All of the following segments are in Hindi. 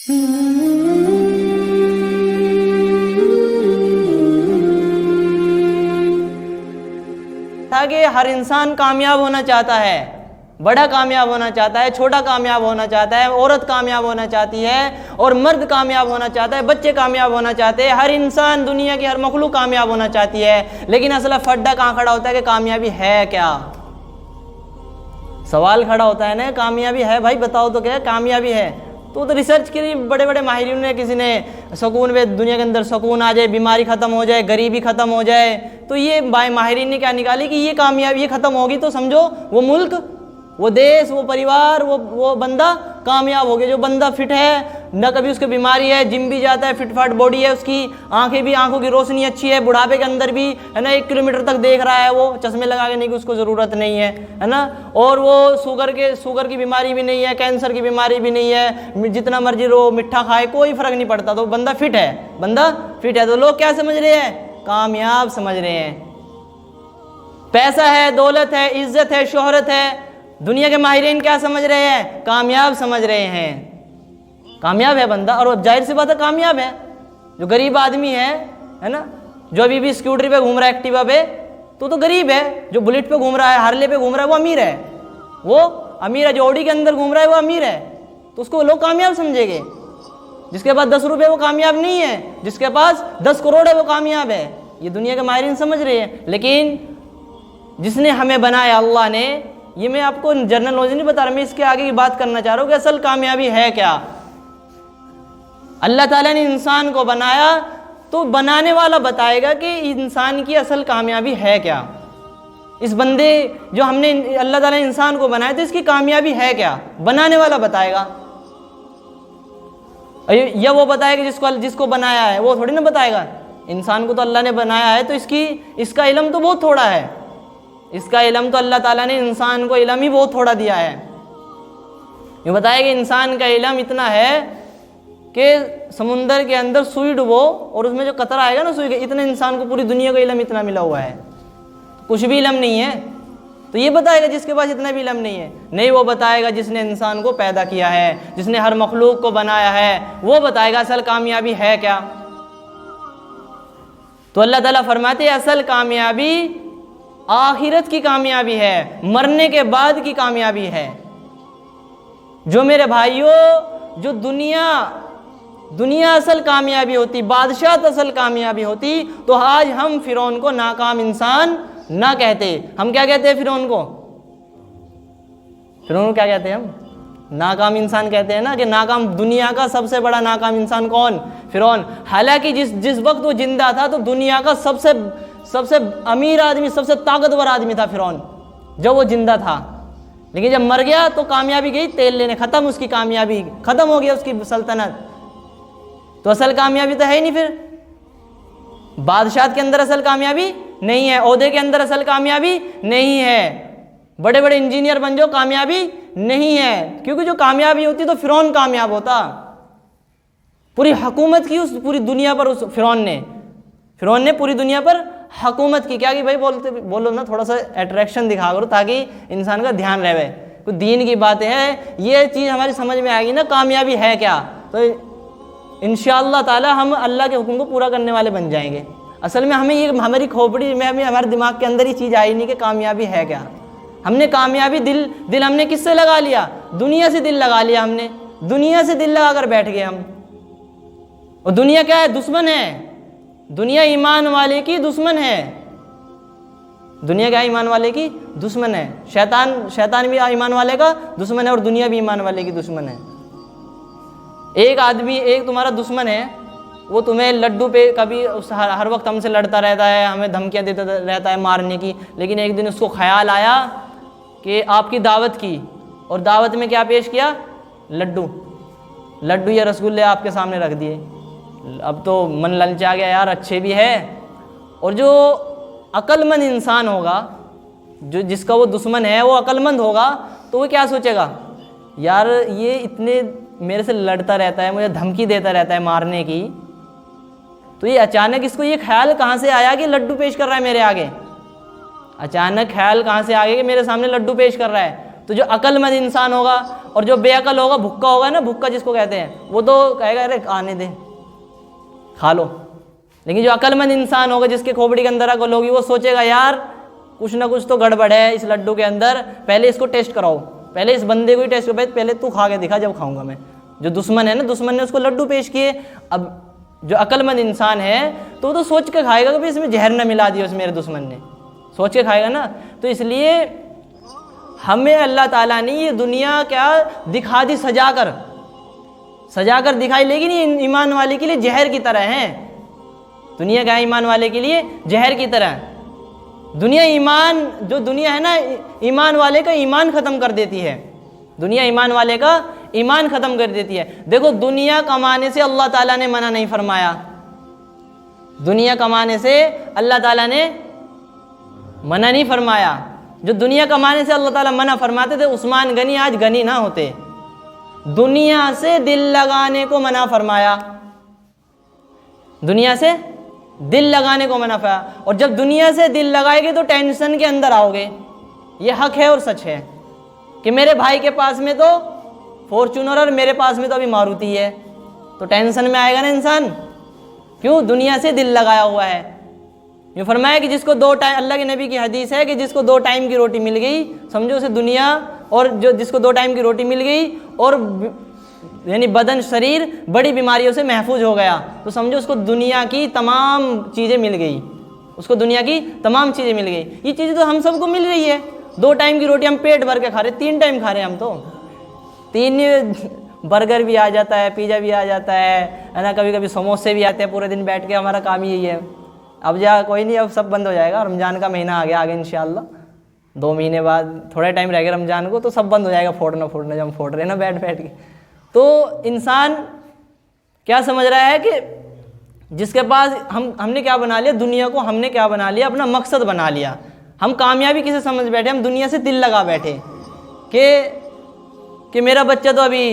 था कि हर इंसान कामयाब होना चाहता है, बड़ा कामयाब होना चाहता है, छोटा कामयाब होना चाहता है, औरत कामयाब होना चाहती है और मर्द कामयाब होना चाहता है, बच्चे कामयाब होना चाहते हैं, हर इंसान दुनिया की हर मखलूक कामयाब होना चाहती है। लेकिन असल फड्डा कहाँ खड़ा होता है कि कामयाबी है क्या? सवाल खड़ा होता है ना, कामयाबी है भाई, बताओ तो क्या कामयाबी है? तो रिसर्च के लिए बड़े बड़े माहिरों ने, किसी ने सुकून में, दुनिया के अंदर सुकून आ जाए, बीमारी ख़त्म हो जाए, गरीबी ख़त्म हो जाए, तो ये माहिरीन ने क्या निकाली कि ये कामयाबी, ये ख़त्म होगी तो समझो वो मुल्क, वो देश, वो परिवार, वो बंदा कामयाब हो गया। जो बंदा फिट है, न कभी उसको बीमारी है, जिम भी जाता है, फिटफाट बॉडी है उसकी, आंखें भी, आंखों की रोशनी अच्छी है, बुढ़ापे के अंदर भी है ना 1 किलोमीटर तक देख रहा है, वो चश्मे लगा के नहीं कि उसको ज़रूरत नहीं है ना, और वो शुगर की बीमारी भी नहीं है, कैंसर की बीमारी भी नहीं है, जितना मर्जी रो मिठा खाए कोई फ़र्क नहीं पड़ता, तो बंदा फिट है। तो लोग क्या समझ रहे हैं? कामयाब समझ रहे हैं। पैसा है, दौलत है, इज्जत है, शोहरत है, दुनिया के माहिरीन क्या समझ रहे हैं? कामयाब समझ रहे हैं। कामयाब है बंदा, और जाहिर सी बात है कामयाब है। जो गरीब आदमी है ना, जो अभी भी स्कूटरी पे घूम रहा है, एक्टिवा पे, तो गरीब है। जो बुलेट पे घूम रहा है, हार्ले पे घूम रहा है, वो अमीर है। जो ऑडी के अंदर घूम रहा है वो अमीर है, तो उसको लोग कामयाब समझेंगे। जिसके पास 10 रुपये वो कामयाब नहीं है, जिसके पास 10 करोड़ है वो कामयाब है। ये दुनिया के माहिरीन समझ रहे हैं। लेकिन जिसने हमें बनाया, अल्लाह ने, ये मैं आपको जनरल नॉलेज नहीं बता रहा, मैं इसके आगे की बात करना चाह रहा हूँ कि असल कामयाबी है क्या। अल्लाह ताला ने इंसान को बनाया, तो बनाने वाला बताएगा कि इंसान की असल कामयाबी है क्या। इस बंदे, जो हमने, अल्लाह ताला ने इंसान को बनाया, तो इसकी कामयाबी है क्या, बनाने वाला बताएगा। या वो बताएगा जिसको बनाया है, वो थोड़ी ना बताएगा। इंसान को तो अल्लाह ने बनाया है, तो इसका इल्म तो बहुत थोड़ा है। इसका इल्म तो अल्लाह ताला ने इंसान को इल्म ही बहुत थोड़ा दिया है। ये बताया कि इंसान का इल्म इतना है कि समुंदर के अंदर सुई डुबो और उसमें जो कतरा आएगा ना सुई का, इतने इंसान को पूरी दुनिया का इल्म इतना मिला हुआ है। कुछ भी इल्म नहीं है, तो ये बताएगा जिसके पास इतना भी इल्म नहीं है? नहीं, वो बताएगा जिसने इंसान को पैदा किया है, जिसने हर मखलूक को बनाया है, वो बताएगा असल कामयाबी है क्या। तो अल्लाह ताला फरमाते हैं असल कामयाबी आखिरत की कामयाबी है, मरने के बाद की कामयाबी है। जो मेरे भाइयों, जो दुनिया असल कामयाबी होती, बादशाह असल कामयाबी होती, तो आज हम फिरौन को नाकाम इंसान ना कहते। हम क्या कहते हैं फिरौन को? क्या कहते हैं हम? नाकाम इंसान कहते हैं ना, कि नाकाम, दुनिया का सबसे बड़ा नाकाम इंसान कौन? फिरौन। हालांकि जिस वक्त वो जिंदा था, तो दुनिया का सबसे अमीर आदमी, सबसे ताकतवर आदमी था फिरौन, जब वो जिंदा था। लेकिन जब मर गया तो कामयाबी गई तेल लेने, खत्म, उसकी कामयाबी खत्म हो गया, उसकी सल्तनत। तो असल कामयाबी तो है ही नहीं। फिर बादशाह के अंदर असल कामयाबी नहीं है, ओहदे के अंदर असल कामयाबी नहीं है, बड़े बड़े इंजीनियर बन जाओ, कामयाबी नहीं है। क्योंकि जो कामयाबी होती तो फिरौन कामयाब होता। पूरी हुकूमत की उस पूरी दुनिया पर, उस फिरौन ने पूरी दुनिया पर हुकूमत की। क्या कि भाई बोलो ना, थोड़ा सा अट्रैक्शन दिखा करो ताकि इंसान का ध्यान रहे। कुछ दीन की बातें हैं, ये चीज़ हमारी समझ में आएगी ना, कामयाबी है क्या, तो इंशाअल्लाह ताला हम अल्लाह के हुक्म को पूरा करने वाले बन जाएंगे। असल में हमें ये, हमारी खोपड़ी में, हमारे दिमाग के अंदर ये चीज़ आई नहीं कि कामयाबी है क्या। हमने कामयाबी दिल हमने किससे लगा लिया? दुनिया से दिल लगा लिया हमने, दुनिया से दिल लगा कर बैठ गए हम। और दुनिया क्या है? दुश्मन है। दुनिया ईमान वाले की दुश्मन है। दुनिया क्या है? ईमान वाले की दुश्मन है। शैतान भी ईमान वाले का दुश्मन है, और दुनिया भी ईमान वाले की दुश्मन है। एक तुम्हारा दुश्मन है, वो तुम्हें लड्डू पे कभी हर वक्त हमसे लड़ता रहता है, हमें धमकियां देता रहता है मारने की। लेकिन एक दिन उसको ख्याल आया कि आपकी दावत की, और दावत में क्या पेश किया? लड्डू या रसगुल्ले आपके सामने रख दिए। अब तो मन ललचा गया, यार अच्छे भी है। और जो अक्लमंद इंसान होगा, जो जिसका वो दुश्मन है, वो अक्लमंद होगा, तो वो क्या सोचेगा? यार ये इतने मेरे से लड़ता रहता है, मुझे धमकी देता रहता है मारने की, तो ये अचानक इसको ये ख्याल कहाँ से आया कि लड्डू पेश कर रहा है मेरे आगे? अचानक ख्याल कहाँ से आ गया कि मेरे सामने लड्डू पेश कर रहा है? तो जो अक्लमंद इंसान होगा और जो बेअकल होगा, भुक्का होगा ना, भुक्का जिसको कहते हैं, वो तो कहेगा अरे आने दे, खा लो। लेकिन जो अक्लमंद इंसान होगा, जिसके खोपड़ी के अंदर अकल होगी, वो सोचेगा यार कुछ ना कुछ तो गड़बड़ है इस लड्डू के अंदर, पहले इसको टेस्ट कराओ, पहले इस बंदे को ही टेस्ट करो, पहले तू खा के दिखा जब खाऊंगा मैं। जो दुश्मन है ना, दुश्मन ने उसको लड्डू पेश किए। अब जो अक्लमंद इंसान है तो वो तो सोच के खाएगा कि भाई इसमें जहर न मिला दिया उस मेरे दुश्मन ने, सोच के खाएगा ना। तो इसलिए हमें अल्लाह ताला ने ये दुनिया क्या दिखा दी, सजा कर दिखाई, लेकिन ये ईमान वाले के लिए जहर की तरह है। दुनिया क्या है ईमान वाले के लिए? जहर की तरह। दुनिया ईमान, जो दुनिया है ना, ईमान वाले का ईमान ख़त्म कर देती है। दुनिया ईमान वाले का ईमान ख़त्म कर देती है। देखो, दुनिया कमाने से अल्लाह ताला ने मना नहीं फरमाया, दुनिया कमाने से अल्लाह ताला ने मना नहीं फरमाया। जो दुनिया कमाने से अल्लाह ताला मना फरमाते थे, उस्मान गनी आज गनी ना होते। दुनिया से दिल लगाने को मना फरमाया, दुनिया से दिल लगाने को मना फरमाया। और जब दुनिया से दिल लगाएंगे तो टेंशन के अंदर आओगे। ये हक है और सच है कि मेरे भाई के पास में तो फॉर्च्यूनर और मेरे पास में तो अभी मारुति है, तो टेंशन में आएगा ना इंसान। क्यों? दुनिया से दिल लगाया हुआ है। ये फरमाया कि जिसको 2 टाइम, अल्लाह के नबी की हदीस है कि जिसको 2 टाइम की रोटी मिल गई, समझो उसे दुनिया, और जो जिसको 2 टाइम की रोटी मिल गई और यानी बदन शरीर बड़ी बीमारियों से महफूज हो गया, तो समझो उसको दुनिया की तमाम चीज़ें मिल गई, उसको दुनिया की तमाम चीज़ें मिल गई। ये चीज़ें तो हम सबको मिल रही है। 2 टाइम की रोटी हम पेट भर के खा रहे, 3 टाइम खा रहे हैं हम तो। 3 बर्गर भी आ जाता है, पिज़्ज़ा भी आ जाता है ना, कभी कभी समोसे भी आते हैं। पूरे दिन बैठ के हमारा काम यही है। अब जा कोई नहीं, अब सब बंद हो जाएगा। रमज़ान का महीना आ गया आगे इंशाअल्लाह, 2 महीने बाद, थोड़ा टाइम रह गया रमज़ान को, तो सब बंद हो जाएगा फोड़ना जब हम फोड़ रहे हैं ना बैठ के। तो इंसान क्या समझ रहा है कि जिसके पास हमने क्या बना लिया, दुनिया को हमने क्या बना लिया, अपना मकसद बना लिया। हम कामयाबी किसे समझ बैठे, हम दुनिया से दिल लगा बैठे कि मेरा बच्चा तो अभी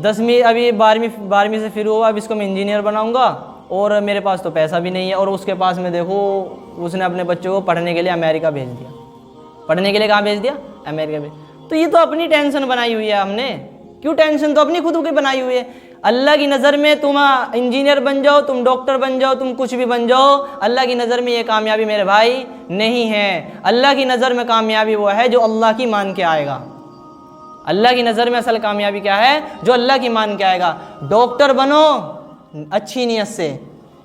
10वीं, अभी 12वीं से फिर हुआ, अब इसको मैं इंजीनियर बनाऊंगा, और मेरे पास तो पैसा भी नहीं है। और उसके पास में देखो, उसने अपने बच्चों को पढ़ने के लिए अमेरिका भेज दिया। पढ़ने के लिए कहाँ भेज दिया? अमेरिका भेज। तो ये तो अपनी टेंशन बनाई हुई है हमने। क्यों टेंशन? तो अपनी खुद की बनाई हुई है। अल्लाह की नज़र में तुम इंजीनियर बन जाओ, तुम डॉक्टर बन जाओ, तुम कुछ भी बन जाओ, अल्लाह की नज़र में ये कामयाबी मेरे भाई नहीं है। अल्लाह की नज़र में कामयाबी वो है जो अल्लाह की मान के आएगा। अल्लाह की नज़र में असल कामयाबी क्या है? जो अल्लाह की मान के आएगा। डॉक्टर बनो अच्छी नीयत से,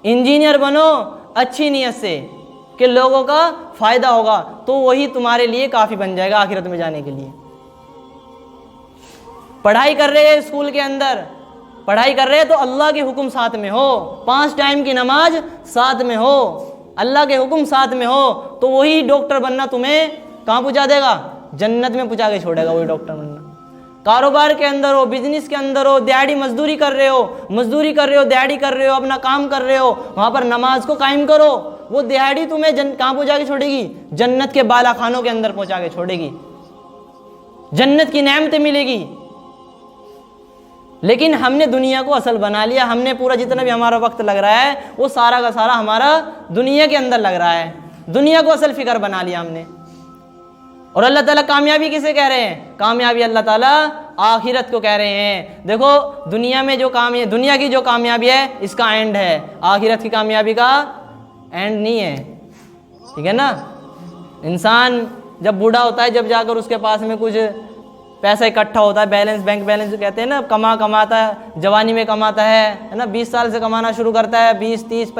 इंजीनियर बनो अच्छी नीयत से कि लोगों का फ़ायदा होगा, तो वही तुम्हारे लिए काफ़ी बन जाएगा आखिरत में जाने के लिए। पढ़ाई कर रहे हैं स्कूल के अंदर, पढ़ाई कर रहे हैं तो अल्लाह के हुक्म साथ में हो, 5 टाइम की नमाज साथ में हो, अल्लाह के हुक्म साथ में हो, तो वही डॉक्टर बनना तुम्हें कहाँ पहुँचा देगा? जन्नत में पहुँचा के छोड़ेगा वही डॉक्टर बनना। कारोबार के अंदर हो, बिजनेस के अंदर हो, दिहाड़ी मजदूरी कर रहे हो, दिहाड़ी कर रहे हो, अपना काम कर रहे हो, वहाँ पर नमाज को कायम करो, वो दिहाड़ी तुम्हें कहाँ पहुँचा के छोड़ेगी? जन्नत के बाला खानों के अंदर पहुँचा के छोड़ेगी, जन्नत की नेमतें मिलेगी। लेकिन हमने दुनिया को असल बना लिया। हमने पूरा जितना भी हमारा वक्त लग रहा है वो सारा का सारा हमारा दुनिया के अंदर लग रहा है। दुनिया को असल फिक्र बना लिया हमने। और अल्लाह ताला कामयाबी किसे कह रहे हैं? कामयाबी अल्लाह ताला आखिरत को कह रहे हैं। देखो, दुनिया में जो दुनिया की जो कामयाबी है इसका एंड है, आखिरत की कामयाबी का एंड नहीं है। ठीक है ना? इंसान जब बूढ़ा होता है, जब जाकर उसके पास में कुछ पैसा इकट्ठा होता है, बैलेंस, बैंक बैलेंस जो कहते हैं ना, कमाता है, जवानी में कमाता है ना, 20 साल से कमाना शुरू करता है, 20, 30,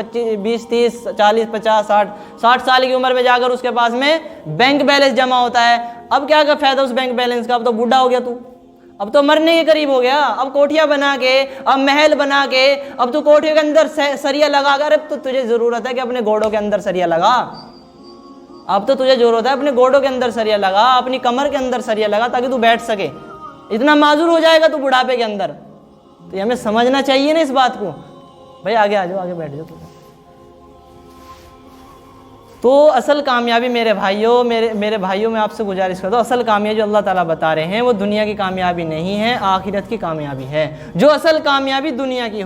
40, 50, 60 साल की उम्र में जाकर उसके पास में बैंक बैलेंस जमा होता है। अब क्या का फायदा उस बैंक बैलेंस का? अब तो बूढ़ा हो गया तू, अब तो मरने के करीब हो गया। अब कोठियाँ बना के, अब महल बना के, अब तू कोठियों के अंदर सरिया लगा कर, अब तो तुझे ज़रूरत है कि अपने घोड़ों के अंदर सरिया लगा। अब तो तुझे जरूरत है अपने घोड़ों के अंदर सरिया लगा, अपनी कमर के अंदर सरिया लगा, ताकि तू बैठ सके। इतना माजूर हो जाएगा तू बुढ़ापे के अंदर। तो हमें समझना चाहिए ना इस बात को। भाई आगे आ जाओ, आगे बैठ जाओ। तो असल कामयाबी मेरे भाइयों में आपसे गुजारिश करता हूँ, असल कामयाबी जो अल्लाह ताला बता रहे हैं वो दुनिया की कामयाबी नहीं है, आखिरत की कामयाबी है। जो असल कामयाबी दुनिया की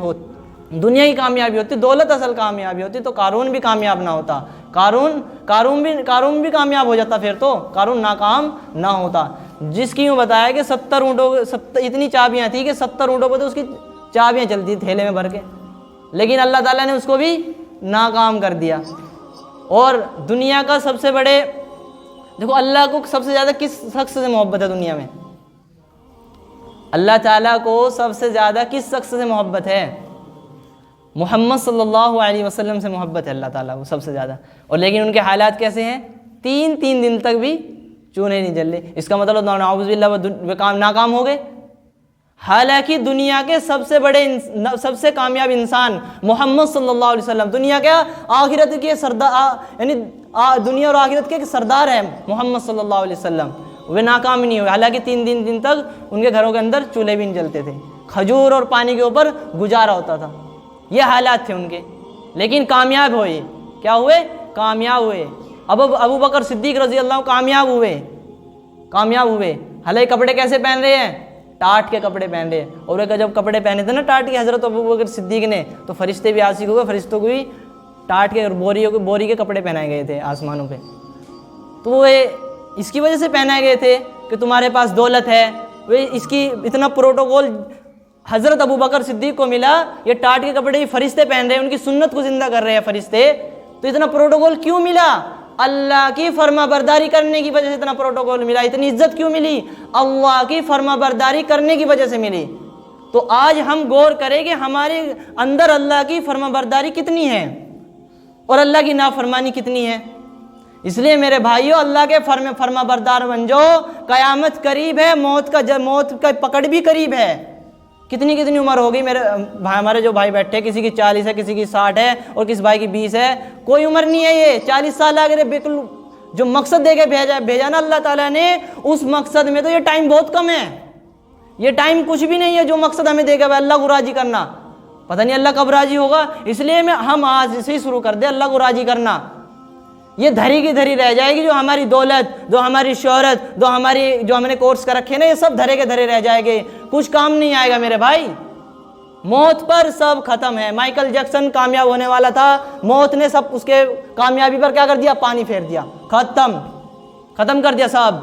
कामयाबी होती, दौलत असल कामयाबी होती, तो कारून भी कामयाब ना होता, कारून भी कामयाब हो जाता, फिर तो कारून नाकाम ना होता। जिसकी यूँ बताया कि 70 ऊँटों इतनी चाबियाँ थी कि 70 ऊँटों पर तो उसकी चाबियाँ चलती थैले में भर के, लेकिन अल्लाह ताला ने उसको भी नाकाम कर दिया। और दुनिया का सबसे बड़े, देखो अल्लाह को सबसे ज़्यादा किस शख्स से मोहब्बत है दुनिया में? अल्लाह ताला को सबसे ज़्यादा किस शख्स से मोहब्बत है? मोहम्मद सल्लल्लाहु अलैहि वसल्लम से मोहब्बत है अल्लाह ताला को सबसे ज़्यादा। और लेकिन उनके हालात कैसे हैं? 3 दिन तक भी चूने नहीं जल रहे। इसका मतलब नाउज़ुबिल्लाह वो काम नाकाम हो गए। हालांकि दुनिया के सबसे बड़े सबसे कामयाब इंसान मोहम्मद सल्लल्लाहु अलैहि वसल्लम, दुनिया के आखिरत के सरदार, यानी दुनिया और आखिरत के सरदार हैं मोहम्मद सल्लल्लाहु अलैहि वसल्लम, वे नाकाम नहीं हुए। हालांकि 3 दिन तक उनके घरों के अंदर चूल्हे भी नहीं जलते थे, खजूर और पानी के ऊपर गुजारा होता था। ये हालात थे उनके, लेकिन कामयाब हुए। क्या हुए? कामयाब हुए। अब अबू बकर सिद्दीक रजी अल्लाह कामयाब हुए। हालांकि कपड़े कैसे पहन रहे हैं? टाट के कपड़े पहन रहे हैं। और जब कपड़े पहने थे ना टाट के हज़रत अबू बकर सिद्दीक ने, तो फरिश्ते भी आशिक हुए, फरिश्तों को भी टाट के और बोरी के कपड़े पहनाए गए थे आसमानों पे। तो वो इसकी वजह से पहनाए गए थे कि तुम्हारे पास दौलत है। वे इसकी इतना प्रोटोकॉल हज़रत अबू बकर सिद्दीक को मिला, ये टाट के कपड़े ही फरिश्ते पहन रहे हैं, उनकी सुन्नत को जिंदा कर रहे हैं फरिश्ते। तो इतना प्रोटोकॉल क्यों मिला? अल्लाह की फर्माबरदारी करने की वजह से इतना प्रोटोकॉल मिला। इतनी इज्जत क्यों मिली? अल्लाह की फर्माबरदारी करने की वजह से मिली। तो आज हम गौर करें कि हमारे अंदर अल्लाह की फर्माबरदारी कितनी है और अल्लाह की नाफरमानी कितनी है। इसलिए मेरे भाइयों, अल्लाह के फर्माबरदार बन जाओ। कयामत करीब है, मौत का पकड़ भी करीब है। कितनी उम्र होगी मेरे भाई, हमारे जो भाई बैठे, किसी की 40 है, किसी की 60 है और किस भाई की 20 है। कोई उम्र नहीं है ये। 40 साल आगे बिल्कुल जो मकसद दे के भेजा ना अल्लाह ताला ने, उस मकसद में तो ये टाइम बहुत कम है। ये टाइम कुछ भी नहीं है जो मकसद हमें देगा अल्लाह को राजी करना। पता नहीं अल्लाह कब राजी होगा। इसलिए हम आज से ही शुरू कर दे अल्लाह को राजी करना। ये धरी की धरी रह जाएगी। जो हमारी दौलत, जो हमारी शोहरत, जो हमने कोर्स कर रखे ना, ये सब धरे के धरे रह जाएंगे, कुछ काम नहीं आएगा मेरे भाई। मौत पर सब खत्म है। माइकल जैक्सन कामयाब होने वाला था, मौत ने सब उसके कामयाबी पर क्या कर दिया? पानी फेर दिया, खत्म कर दिया सब।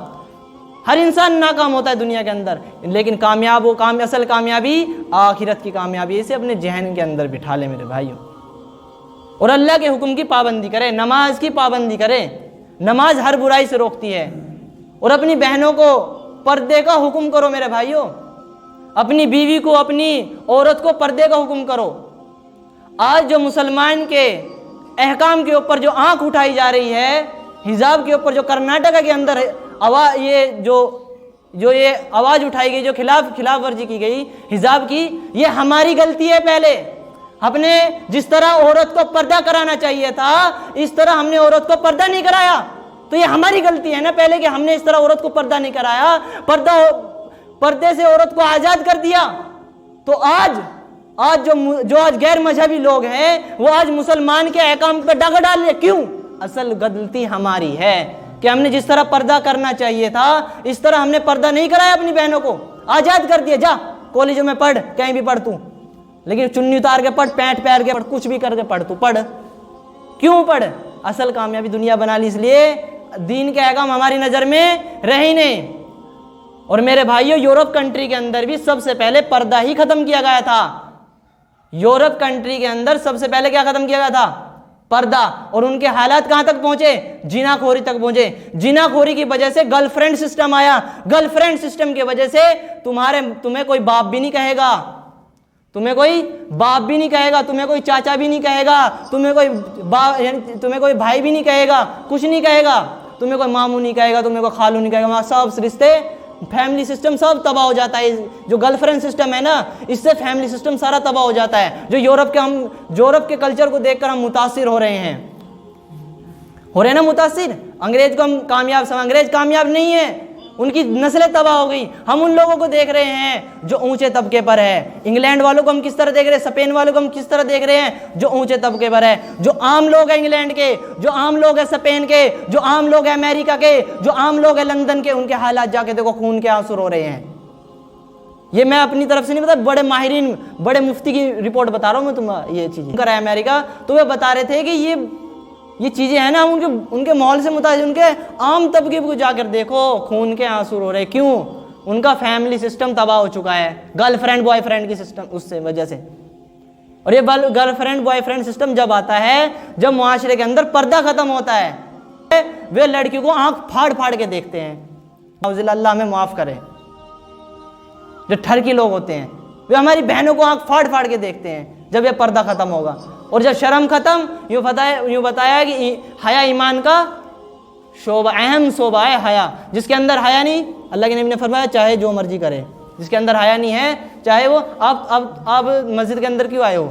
हर इंसान नाकाम होता है दुनिया के अंदर, लेकिन असल कामयाबी आखिरत की कामयाबी। इसे अपने जहन के अंदर बिठा ले मेरे भाइयों। और अल्लाह के हुक्म की पाबंदी करे, नमाज की पाबंदी करे। नमाज हर बुराई से रोकती है। और अपनी बहनों को पर्दे का हुक्म करो मेरे भाइयों। अपनी बीवी को, अपनी औरत को पर्दे का हुक्म करो। आज जो मुसलमान के अहकाम के ऊपर जो आंख उठाई जा रही है, हिजाब के ऊपर जो कर्नाटक के अंदर ये आवाज़ उठाई गई, जो खिलाफ वर्जी की गई हिजाब की, ये हमारी गलती है। पहले हमने जिस तरह औरत को पर्दा कराना चाहिए था, इस तरह हमने औरत को पर्दा नहीं कराया। तो ये हमारी गलती है ना पहले कि हमने इस तरह औरत को पर्दा नहीं कराया, पर्दे से औरत को आज़ाद कर दिया। तो आज जो आज गैर मजहबी लोग हैं, वो आज मुसलमान के अहकाम पे डगा डाल रहे। क्यों? असल गलती हमारी है कि हमने जिस तरह पर्दा करना चाहिए था, इस तरह हमने पर्दा नहीं कराया। अपनी बहनों को आज़ाद कर दिया, जा कॉलेजों में पढ़, कहीं भी पढ़ तू, लेकिन चुन्नी उतार के पढ़, पैंट पहन के पढ़, कुछ भी करके पढ़, तू पढ़। क्यों पढ़? असल कामयाबी दुनिया बना ली, इसलिए दीन के अहकाम हमारी नज़र में रहे नहीं। और मेरे भाइयों, यूरोप कंट्री के अंदर भी सबसे पहले पर्दा ही खत्म किया गया था। यूरोप कंट्री के अंदर सबसे पहले क्या खत्म किया गया था? पर्दा। और उनके हालात कहां तक पहुंचे? जिनाखोरी तक पहुंचे। जिनाखोरी की वजह से गर्लफ्रेंड सिस्टम आया। गर्लफ्रेंड सिस्टम की वजह से तुम्हें कोई बाप भी नहीं कहेगा, तुम्हें कोई चाचा भी नहीं कहेगा, तुम्हें कोई भाई भी नहीं कहेगा, कुछ नहीं कहेगा, तुम्हें कोई मामू नहीं कहेगा, तुम्हें कोई खालू नहीं कहेगा। सब रिश्ते, फैमिली सिस्टम सब तबाह हो जाता है। जो गर्लफ्रेंड सिस्टम है ना, इससे फैमिली सिस्टम सारा तबाह हो जाता है। जो यूरोप के कल्चर को देखकर हम मुतासिर हो रहे हैं ना मुतासिर। अंग्रेज को हम कामयाब समझ, अंग्रेज कामयाब नहीं है, उनकी नस्लें तबाह हो गई। हम उन लोगों को देख रहे हैं जो ऊंचे तबके पर है। इंग्लैंड वालों को हम किस तरह देख रहे हैं, स्पेन वालों को हम किस तरह देख रहे हैं, जो ऊंचे तबके पर है। जो आम लोग हैं इंग्लैंड के, जो आम लोग हैं स्पेन के, जो आम लोग हैं अमेरिका के, जो आम लोग हैं लंदन के, उनके हालात जाके देखो, खून के आंसू रो रहे हैं। ये मैं अपनी तरफ से नहीं बता, बड़े माहिरीन, बड़े मुफ्ती की रिपोर्ट बता रहा हूँ मैं तुम्हें। ये चीज़ कर रहा है अमेरिका, तो वे बता रहे थे कि ये चीज़ें हैं ना, उनके उनके माहौल से मुताबिक, उनके आम तबके को जाकर देखो, खून के आंसू रो रहे। क्यों? उनका फैमिली सिस्टम तबाह हो चुका है, गर्लफ्रेंड बॉयफ्रेंड की सिस्टम उससे वजह से। और ये गर्लफ्रेंड बॉयफ्रेंड सिस्टम जब आता है, जब मुआशरे के अंदर पर्दा खत्म होता है, वे लड़की को आंख फाड़ फाड़ के देखते हैं। अल्लाह हमें माफ़ करे। जो ठरकी लोग होते हैं वे हमारी बहनों को आंख फाड़ फाड़ के देखते हैं जब ये पर्दा खत्म होगा। और जब शर्म खत्म, यूँ बताया कि हया ईमान का शोबा, अहम शोबा है हया। जिसके अंदर हया नहीं, अल्लाह के नबी ने फरमाया चाहे जो मर्जी करे, जिसके अंदर हया नहीं है, चाहे वो आप मस्जिद के अंदर क्यों आए हो,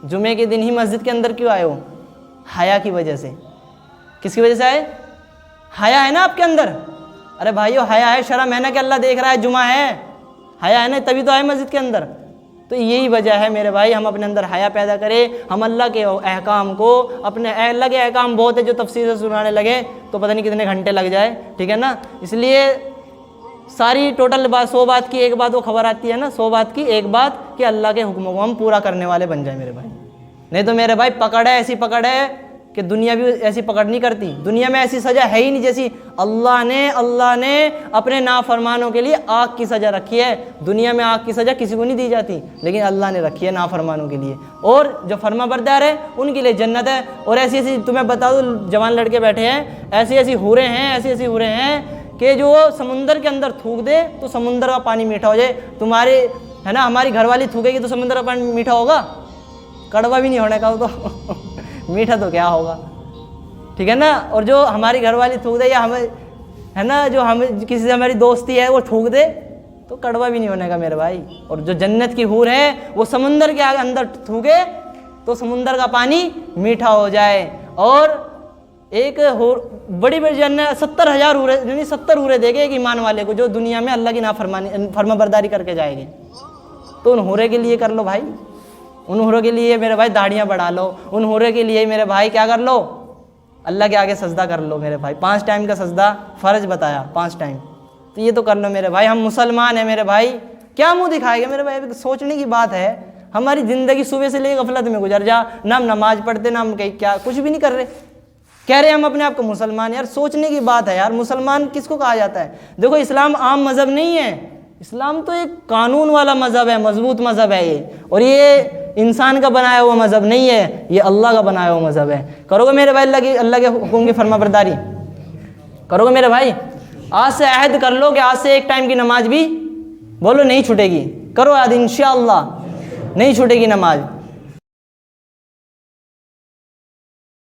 जुमे के दिन ही मस्जिद के अंदर क्यों आए हो? हया की वजह से। किसकी वजह से आए? हया है ना आपके अंदर। अरे भाइयों, हया है, शर्म है ना कि अल्लाह देख रहा है, जुमा है, हया है ना, तभी तो आए मस्जिद के अंदर। तो यही वजह है मेरे भाई, हम अपने अंदर हया पैदा करें। हम अल्लाह के अहकाम को, अपने अल्लाह के अहकाम बहुत है जो तफसीर से सुनाने लगे तो पता नहीं कितने घंटे लग जाए, ठीक है ना। इसलिए सारी टोटल बात, 100 बात की एक बात वो खबर आती है ना, 100 बात की एक बात कि अल्लाह के हुक्मों को हम पूरा करने वाले बन जाए मेरे भाई। नहीं तो मेरे भाई पकड़ है, ऐसी पकड़ है कि दुनिया भी ऐसी पकड़ नहीं करती। दुनिया में ऐसी सज़ा है ही नहीं जैसी अल्लाह ने अपने नाफरमानों के लिए आग की सज़ा रखी है। दुनिया में आग की सज़ा किसी को नहीं दी जाती, लेकिन अल्लाह ने रखी है नाफरमानों के लिए। और जो फर्माबरदार है उनके लिए जन्नत है। और ऐसी ऐसी, तुम्हें बता दो, जवान लड़के बैठे हैं, ऐसी ऐसी हूरें हैं कि जो समुंदर के अंदर थूक दे तो समुंदर का पानी मीठा हो जाए। तुम्हारे है ना, हमारी घरवाली थूकेगी तो समुंदर का पानी मीठा होगा? कड़वा भी नहीं होने का वो तो मीठा तो क्या होगा, ठीक है ना। और जो हमारी घरवाली थूक दे, या हमें है ना, जो हमें किसी से हमारी दोस्ती है वो थूक दे तो कड़वा भी नहीं होने का मेरे भाई। और जो जन्नत की हूर है वो समुंदर के अंदर थूके तो समुंदर का पानी मीठा हो जाए। और एक बड़ी जन्नत 70,000 हूरें, यानी 70 हूरें देंगे एक ईमान वाले को जो दुनिया में अल्लाह की फर्माबरदारी करके जाएगी। तो उन हूरे के लिए कर लो भाई, उन हूरों के लिए मेरे भाई दाढ़ियाँ बढ़ा लो, उन हूरों के लिए मेरे भाई क्या कर लो, अल्लाह के आगे सजदा कर लो मेरे भाई। 5 टाइम का सजदा फ़र्ज बताया, 5 टाइम, तो ये तो कर लो मेरे भाई। हम मुसलमान हैं मेरे भाई, क्या मुंह दिखाएंगे मेरे भाई? सोचने की बात है। हमारी ज़िंदगी सुबह से लेकर गफलत में गुजर जा, ना हम नमाज पढ़ते, ना हम कहीं क्या कुछ भी नहीं कर रहे, कह रहे हम अपने आप को मुसलमान। यार सोचने की बात है यार, मुसलमान किसको कहा जाता है? देखो, इस्लाम आम मज़हब नहीं है, इस्लाम तो एक कानून वाला मज़हब है, मजबूत मज़हब है ये। और ये इंसान का बनाया हुआ मज़हब नहीं है, ये अल्लाह का बनाया हुआ मज़हब है। करोगे मेरे भाई अल्लाह के हुक्म की फरमाबरदारी? करोगे मेरे भाई? आज से अहद कर लो कि आज से एक टाइम की नमाज भी बोलो नहीं छूटेगी। करो आज इंशाअल्लाह नहीं छूटेगी नमाज।